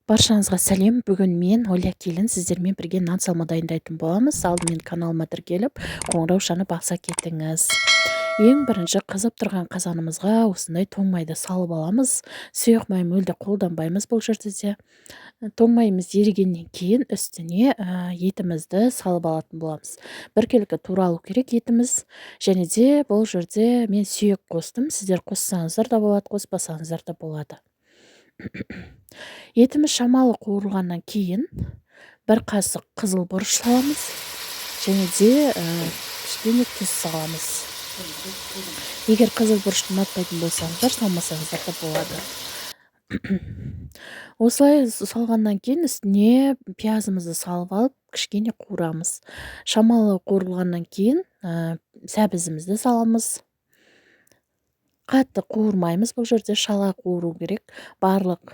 Баршаңызға сәлем. Бүгін мен, Оля Келін, сіздермен бірге нан салма дайындайтын боламыз. Алдымен каналыма тіркеліп, қоңырау шаны баса кетіңіз. Ең бірінші қызып тұрған қазанымызға осындай тоң майды салып аламыз. Сұйық май мүлде қолданбаймыз бұл жерде де. Тоң майымыз ерігеннен кейін үстіне етімізді салып алатын боламыз. Біркелкі туралу керек етіміз. Және де бұл жерде мен сүйек қостым. Сіздер қоссаңыздар да болады, қоспасаңыздар да болады. Етіміз шамалы қуырылғаннан кейін бір қасық қызыл бұрыш саламыз. Және де кішкене тұз саламыз. Егер қызыл бұрышты ұнатпайтын болсаңыздар, салмасаңыздар да болады. Осылай салғаннан кейін үстіне пиязымызды салып алып, кішкене қуырамыз. Шамалы қуырылғаннан кейін сәбізімізді саламыз. Қатты қуырмаймыз, бұл жерде шала қуыру керек. Барлық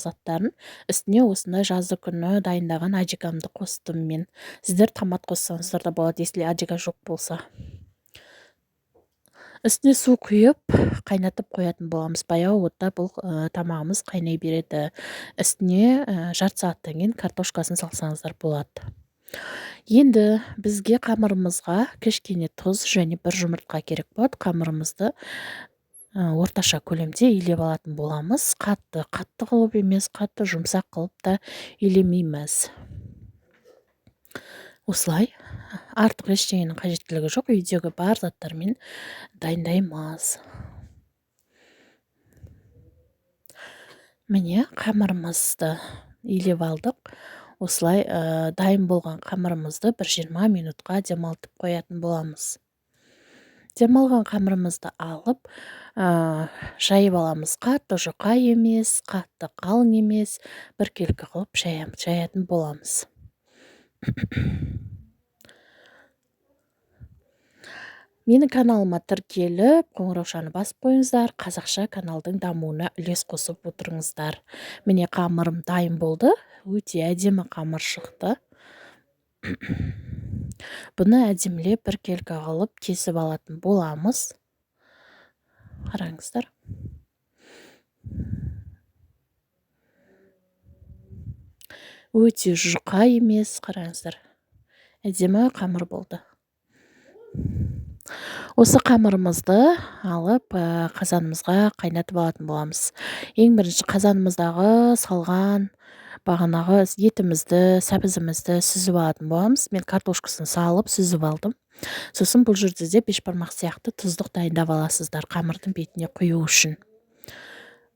заттарын үстіне осындай жазды күні дайындаған аджикамды қостым мен. Сіздер томат қоссаңыздар да болады, если аджика жоқ болса. Үстіне су құйып, қайнатып қоятын боламыз. Баяу отта бұл тамағымыз қайнай береді. Үстіне жарты сағаттан кейін картошкасын салсаңыздар болады. Енді бізге қамырымызға кішкене тұз және бір жұмыртқа керек болады. Қамырымызды орташа көлемде илеп алатын боламыз. Қатты қылып емес, қатты жұмсақ қылып та илемейміз. Осылай артық ештеңенің қажеттілігі жоқ. Үйдегі бар заттармен дайындаймыз. Міне қамырымызды илеп алдық. Осылай дайын болған қамырымызды 1-20 минутқа демалтып қоятын боламыз. Демалған қамырымызды алып, жайып аламыз. Қатты жұқа емес, қатты қалың емес, біркелкі қылып жаятын боламыз. Менің каналыма тіркеліп, қоңырау шаны басып қойыңыздар. Қазақша каналдың дамуына үлес қосып отырыңыздар. Міне қамырым дайын болды. Өте әдемі қамыр шықты. Бұны әдемілеп біркелкі қылып кесіп алатын боламыз. Қараңыздар. Өте жұқа емес, қараңыздар. Әдемі қамыр болды. Осы қамырымызды алып қазанымызға қайнатып алатын боламыз. Ең бірінші қазанымыздағы салған бағанағы етімізді, сәбізімізді сүзіп алатын боламыз. Мен картошкасын салып сүзіп алдым. Сосын бұл жерде де бешбармақ сияқты тұздық дайындап аласыздар қамырдың бетіне құю үшін.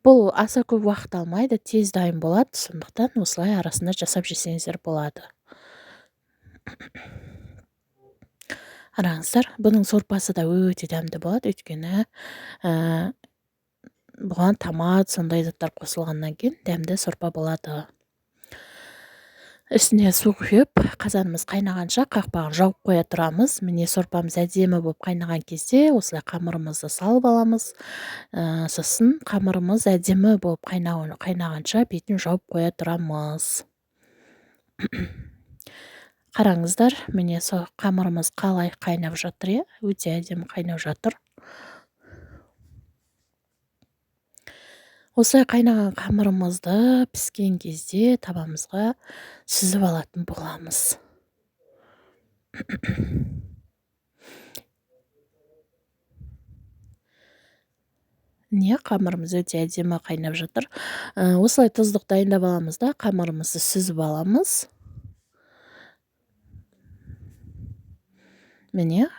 Бұл аса көп уақыт алмайды, тез дайын болады, сондықтан осылай арасында жасап жесеңіздер болады. Қараңыздар, бұның сорпасы да өте дәмді болады, өйткені бұған томат, сондай заттар қосылғаннан кейін дәмді сорпа болады. Үстіне су құйып, қазанымыз қайнағанша қақпағын жауып қоя тұрамыз. Міне сорпамыз әдемі болып қайнаған кезде осылай қамырымызды салып аламыз. Сосын қамырымыз әдемі болып қайнағанша бетін жауып қоя тұрамыз. Қараңыздар, міне қамырымыз қалай қайнап жатыр, өте әдемі қайнап жатыр. Осылай қайнаған қамырымызды піскен кезде табамызға сүзіп алатын боламыз. Не қамырымыз өте әдемі қайнап жатыр. Осылай тұздық дайындап аламыз да, қамырымызды сүзіп аламыз. Міне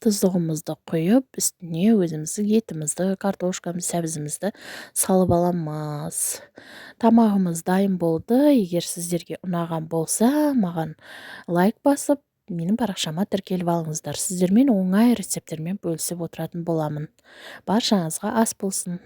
тұздығымызды құйып, үстіне өзіміздің етімізді, картошкамызды, сәбізімізді салып аламыз. Тамағымыз дайын болды. Егер сіздерге ұнаған болса, маған лайк басып, менің парақшама тіркеліп алыңыздар. Сіздермен оңай рецепттермен бөлісіп отыратын боламын. Баршаңызға ас болсын.